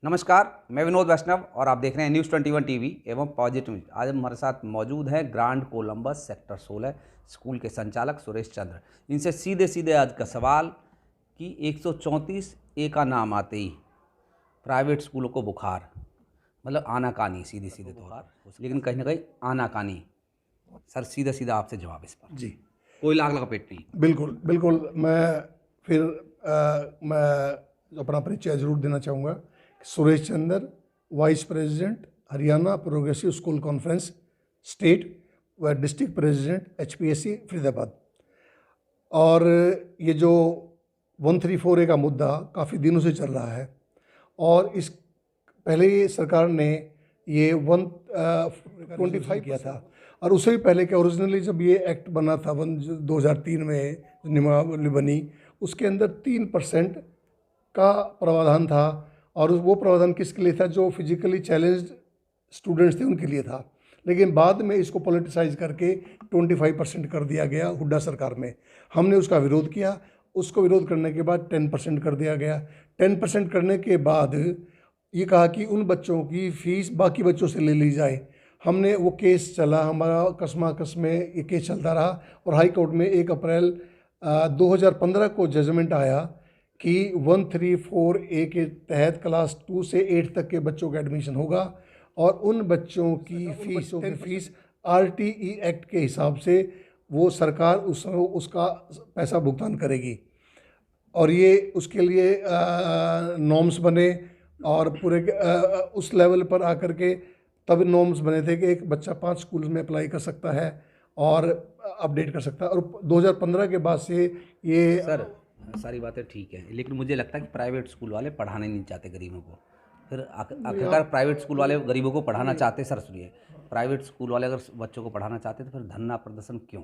नमस्कार, मैं विनोद वैष्णव और आप देख रहे हैं न्यूज़ 21 टीवी एवं पॉजिटिव न्यूज। आज हमारे साथ मौजूद हैं ग्रांड कोलंबस सेक्टर 16 स्कूल के संचालक सुरेश चंद्र। इनसे सीधे सीधे आज का सवाल कि 134 ए का नाम आते ही प्राइवेट स्कूलों को बुखार, मतलब आनाकानी, सीधे सीधे तौर पर, लेकिन कहीं ना कहीं आनाकानी। सर सीधा सीधा आपसे जवाब इस पर। जी, कोई लाग लपेट नहीं। बिल्कुल बिल्कुल। मैं अपना परिचय जरूर देना चाहूँगा। Suresh Chandra, vice president Haryana progressive school conference state व डिस्ट्रिक्ट प्रेसिडेंट HPSC फरीदाबाद। और ये जो 134A का मुद्दा काफ़ी दिनों से चल रहा है और इस पहले ही सरकार ने ये 125 किया था और उससे भी पहले के ओरिजिनली जब ये एक्ट बना था 2003 में नियमावली बनी, उसके अंदर 3% का प्रावधान था। और वो प्रावधान किसके लिए था? जो फिजिकली चैलेंज्ड स्टूडेंट्स थे उनके लिए था। लेकिन बाद में इसको पॉलिटिसाइज करके 25% कर दिया गया हुड्डा सरकार में। हमने उसका विरोध किया। उसको विरोध करने के बाद 10% कर दिया गया। 10% करने के बाद ये कहा कि उन बच्चों की फ़ीस बाकी बच्चों से ले ली जाए। हमने वो केस चला, हमारा कसमाकस में ये केस चलता रहा और हाई कोर्ट में 1 अप्रैल 2015 को जजमेंट आया कि 134A के तहत क्लास 2 से 8 तक के बच्चों का एडमिशन होगा और उन बच्चों की फीस RTE एक्ट के हिसाब से वो सरकार उसका पैसा भुगतान करेगी। और ये उसके लिए नॉर्म्स बने और पूरे उस लेवल पर आकर के तब नॉर्म्स बने थे कि एक बच्चा 5 स्कूल में अप्लाई कर सकता है और अपडेट कर सकता है। और 2015 के बाद से ये सर सारी बातें ठीक है, लेकिन मुझे लगता है कि प्राइवेट स्कूल वाले पढ़ाने नहीं चाहते गरीबों को। फिर आखिरकार प्राइवेट स्कूल वाले गरीबों को पढ़ाना चाहते, सर सुनिए, प्राइवेट स्कूल वाले अगर बच्चों को पढ़ाना चाहते तो फिर धरना प्रदर्शन क्यों?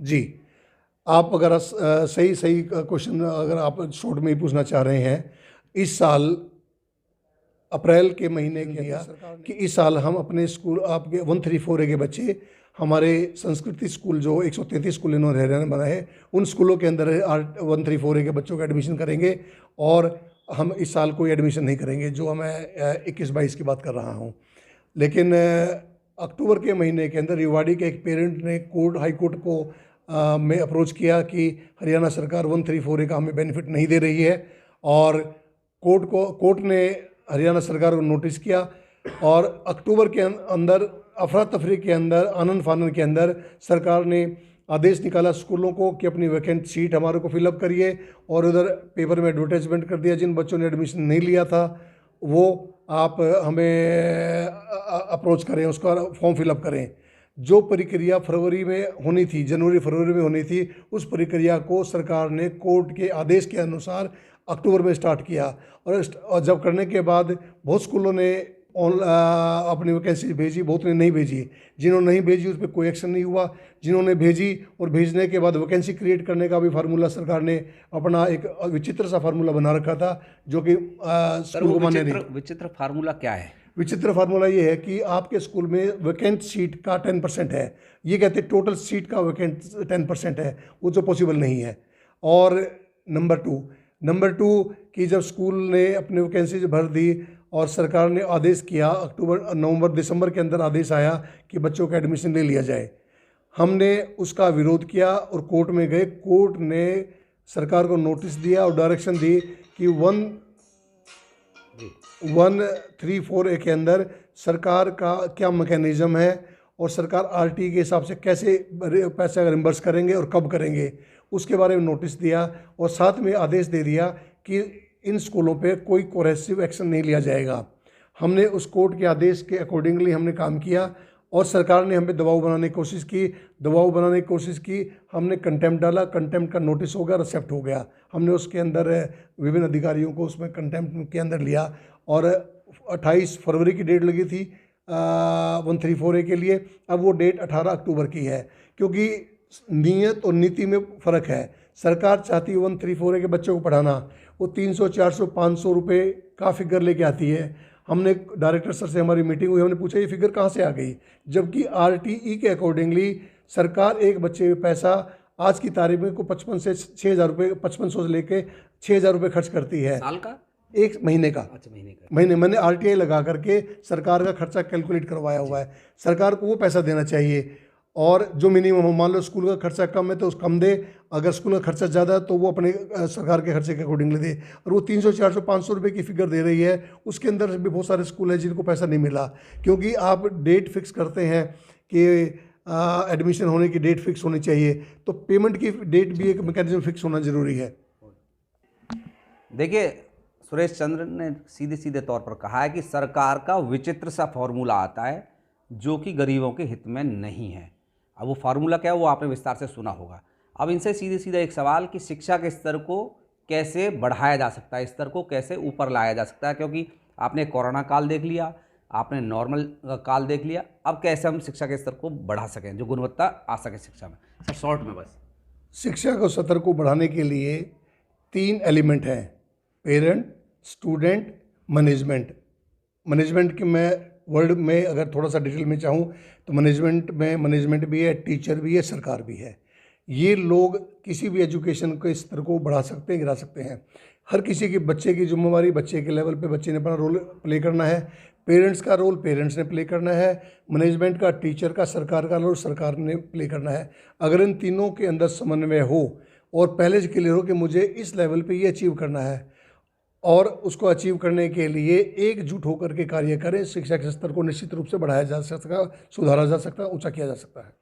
जी, आप अगर सही क्वेश्चन अगर आप शॉर्ट में ही पूछना चाह रहे हैं, इस साल अप्रैल के महीने किया कि इस साल हम अपने स्कूल आपके 134A के बच्चे हमारे संस्कृति स्कूल जो 133 स्कूल इन्होंने हरियाणा में बनाए हैं उन स्कूलों के अंदर 134A के बच्चों का एडमिशन करेंगे। और हम इस साल कोई एडमिशन नहीं करेंगे, जो मैं 21-22 की बात कर रहा हूँ। लेकिन अक्टूबर के महीने के अंदर रेवाड़ी के एक पेरेंट ने हाई कोर्ट को में अप्रोच किया कि हरियाणा सरकार 134A का हमें बेनिफिट नहीं दे रही है। और कोर्ट ने हरियाणा सरकार को नोटिस किया और अक्टूबर के अंदर अफरा तफरी के अंदर आनन फानन के अंदर सरकार ने आदेश निकाला स्कूलों को कि अपनी वैकेंट सीट हमारे को फिलअप करिए। और उधर पेपर में एडवर्टाइजमेंट कर दिया, जिन बच्चों ने एडमिशन नहीं लिया था वो आप हमें अप्रोच करें, उसका फॉर्म फिलअप करें। जो प्रक्रिया फरवरी में होनी थी, जनवरी फरवरी में होनी थी, उस प्रक्रिया को सरकार ने कोर्ट के आदेश के अनुसार अक्टूबर में स्टार्ट किया। और जब करने के बाद बहुत स्कूलों ने अपनी वैकेंसी भेजी, बहुत ने नहीं भेजी। जिन्होंने नहीं भेजी उस पर कोई एक्शन नहीं हुआ। जिन्होंने भेजी और भेजने के बाद वैकेंसी क्रिएट करने का भी फार्मूला सरकार ने अपना एक विचित्र सा फार्मूला बना रखा था, जो कि स्कूल को मान्य नहीं। विचित्र फार्मूला क्या है? विचित्र फार्मूला ये है कि आपके स्कूल में वैकेंट सीट का 10% है। ये कहते हैं टोटल सीट का वैकेंट 10% है, वो तो पॉसिबल नहीं है। और नंबर टू कि जब स्कूल ने अपनी वैकेंसी भर दी और सरकार ने आदेश किया, अक्टूबर नवंबर दिसंबर के अंदर आदेश आया कि बच्चों का एडमिशन ले लिया जाए। हमने उसका विरोध किया और कोर्ट में गए। कोर्ट ने सरकार को नोटिस दिया और डायरेक्शन दी कि 134A के अंदर सरकार का क्या मैकेनिज़्म है और सरकार RTE के हिसाब से कैसे पैसा रिम्बर्स करेंगे और कब करेंगे, उसके बारे में नोटिस दिया। और साथ में आदेश दे दिया कि इन स्कूलों पे कोई कोरेसिव एक्शन नहीं लिया जाएगा। हमने उस कोर्ट के आदेश के अकॉर्डिंगली हमने काम किया और सरकार ने हमें दबाव बनाने की कोशिश की। हमने कंटेम्प्ट डाला, कंटेम्प्ट का नोटिस हो गया, एक्सेप्ट हो गया। हमने उसके अंदर विभिन्न अधिकारियों को उसमें कंटेम्प्ट के अंदर लिया और 28 फरवरी की डेट लगी थी 134A के लिए। अब वो डेट 18 अक्टूबर की है, क्योंकि नीयत और नीति में फ़र्क है। सरकार चाहती है 134A के बच्चों को पढ़ाना, वो 300, 400, 500 रुपये का फिगर लेके आती है। हमने डायरेक्टर सर से हमारी मीटिंग हुई, हमने पूछा ये फिगर कहाँ से आ गई, जबकि RTE के अकॉर्डिंगली सरकार एक बच्चे पे पैसा आज की तारीख में को 55 से 6,000 रुपये, 5500 से लेके 6,000 रुपये खर्च करती है। साल का एक महीने का। अच्छा, महीने का। मैंने RTI लगा करके सरकार का खर्चा कैलकुलेट करवाया हुआ है। सरकार को वो पैसा देना चाहिए, और जो मिनिमम हो, मान लो स्कूल का खर्चा कम है तो उस कम दे, अगर स्कूल का खर्चा ज़्यादा है तो वो अपने सरकार के खर्चे के अकॉर्डिंगली दे। और वो 300, 400, 500 रुपये की फिगर दे रही है, उसके अंदर भी बहुत सारे स्कूल हैं जिनको पैसा नहीं मिला, क्योंकि आप डेट फिक्स करते हैं कि एडमिशन होने की डेट फिक्स होनी चाहिए, तो पेमेंट की डेट भी एक मैकेनिज्म फिक्स होना ज़रूरी है। देखिए, सुरेश चंद्र ने सीधे सीधे तौर पर कहा है कि सरकार का विचित्र सा फॉर्मूला आता है जो कि गरीबों के हित में नहीं है। अब वो फार्मूला क्या है वो आपने विस्तार से सुना होगा। अब इनसे सीधे सीधे एक सवाल कि शिक्षा के स्तर को कैसे बढ़ाया जा सकता है, स्तर को कैसे ऊपर लाया जा सकता है, क्योंकि आपने कोरोना काल देख लिया, आपने नॉर्मल काल देख लिया, अब कैसे हम शिक्षा के स्तर को बढ़ा सकें, जो गुणवत्ता आ सके शिक्षा में। सर शॉर्ट में बस। शिक्षा के स्तर को बढ़ाने के लिए 3 एलिमेंट हैं: पेरेंट, स्टूडेंट, मैनेजमेंट। मैनेजमेंट के मैं वर्ड में अगर थोड़ा सा डिटेल में चाहूँ तो मैनेजमेंट भी है, टीचर भी है, सरकार भी है। ये लोग किसी भी एजुकेशन के स्तर को बढ़ा सकते हैं, गिरा सकते हैं। हर किसी की बच्चे की जिम्मेवारी बच्चे के लेवल पे बच्चे ने अपना रोल प्ले करना है। पेरेंट्स का रोल पेरेंट्स ने प्ले करना है, मैनेजमेंट का, टीचर का, सरकार का रोल सरकार ने प्ले करना है। अगर इन तीनों के अंदर समन्वय हो और पहले से क्लियर हो कि मुझे इस लेवल पे ये अचीव करना है और उसको अचीव करने के लिए एकजुट होकर के कार्य करें, शिक्षा के स्तर को निश्चित रूप से बढ़ाया जा सकता है, सुधारा जा सकता है, ऊंचा किया जा सकता है।